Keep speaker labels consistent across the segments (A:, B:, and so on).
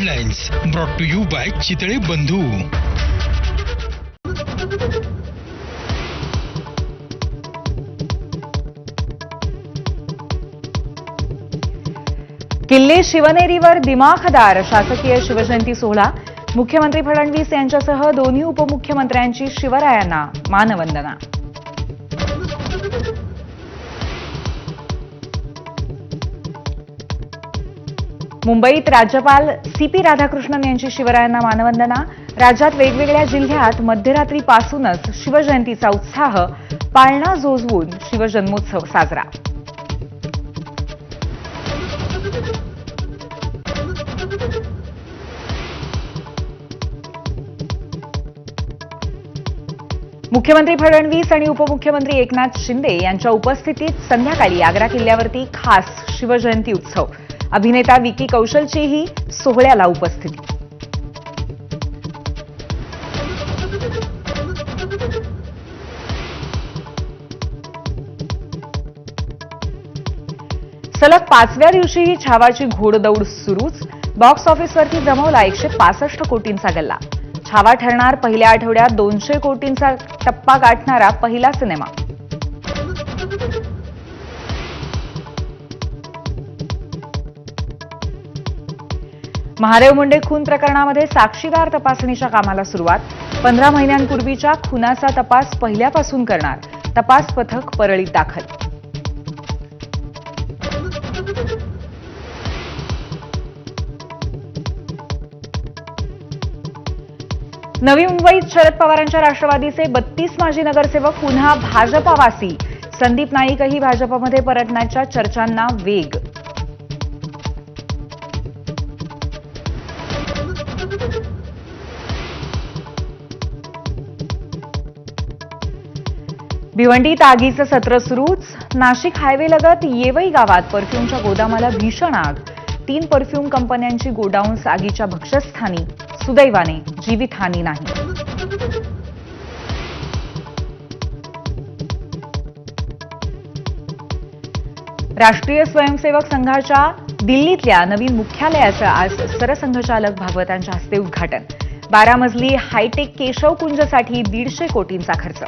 A: Headlines brought to you by Chitale Bandhu.
B: किल्ले शिवनेरीवर दिमाखदार शासकीय शिवजयंती सोहळा. मुख्यमंत्री फडणवीस यांच्यासह दोन्ही उपमुख्यमंत्र्यांची शिवरायांना मानवंदना. मुंबईत राज्यपाल CP राधाकृष्णन यांची शिवरायांना मानवंदना. राज्यात वेगवेगळ्या जिल्ह्यात मध्यरात्रीपासूनच शिवजयंतीचा उत्साह. पाळणा जोजवून शिवजन्मोत्सव साजरा. मुख्यमंत्री फडणवीस आणि उपमुख्यमंत्री एकनाथ शिंदे यांच्या उपस्थितीत संध्याकाळी आग्रा किल्ल्यावरती खास शिवजयंती उत्सव. अभिनेता विकी कौशलचीही सोहळ्याला उपस्थिती. सलग 5व्या दिवशीही छावाची घोडदौड सुरूच. बॉक्स ऑफिसवरती जमवला 165 कोटींचा गल्ला. छावा ठरणार पहिल्या आठवड्यात 200 कोटींचा टप्पा गाठणारा पहिला सिनेमा. महादेव मुंडे खून प्रकरणामध्ये साक्षीदार तपासणीच्या कामाला सुरुवात. 15 महिन्यांपूर्वीच्या खुनाचा तपास पहिल्यापासून करणार. तपास पथक परळीत दाखल. नवी मुंबईत शरद पवारांच्या राष्ट्रवादीचे 32 माजी नगरसेवक पुन्हा भाजपावासी. संदीप नाईकही भाजपमध्ये परतण्याच्या चर्चांना वेग. भिवंडीत आगीचं सत्र सुरूच. नाशिक हायवेलगत येवई गावात परफ्यूमच्या गोदामाला भीषण आग. 3 परफ्यूम कंपन्यांची गोडाऊन्स आगीच्या भक्षस्थानी. सुदैवाने जीवितहानी नाही. राष्ट्रीय स्वयंसेवक संघाच्या दिल्लीतल्या नवीन मुख्यालयाचं आज सरसंघचालक भागवतांच्या हस्ते उद्घाटन. 12 मजली हायटेक केशव कुंजसाठी 150 कोटींचा खर्च.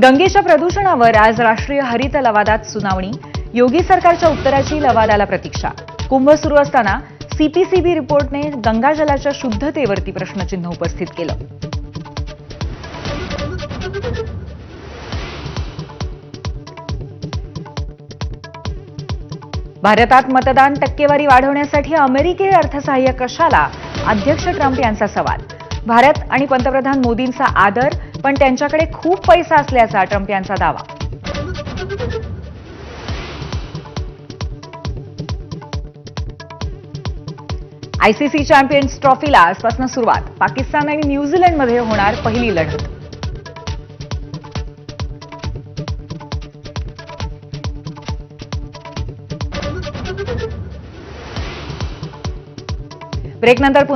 B: गंगेच्या प्रदूषणावर आज राष्ट्रीय हरित लवादात सुनावणी. योगी सरकारच्या उत्तराची लवादाला प्रतीक्षा. कुंभ सुरू असताना CPCB रिपोर्टने गंगाजलाच्या शुद्धतेवरती प्रश्नचिन्ह उपस्थित केलं. भारतात मतदान टक्केवारी वाढवण्यासाठी अमेरिकी अर्थसहाय्य कशाला? अध्यक्ष ट्रम्प यांचा सवाल. भारत आणि पंतप्रधान मोदींचा आदर, पण त्यांच्याकडे खूप पैसा असल्याचा ट्रम्प यांचा दावा. ICC चॅम्पियन्स ट्रॉफीला आजपासून सुरुवात. पाकिस्तान आणि न्यूझीलंडमध्ये होणार पहिली लढत. ब्रेकनंतर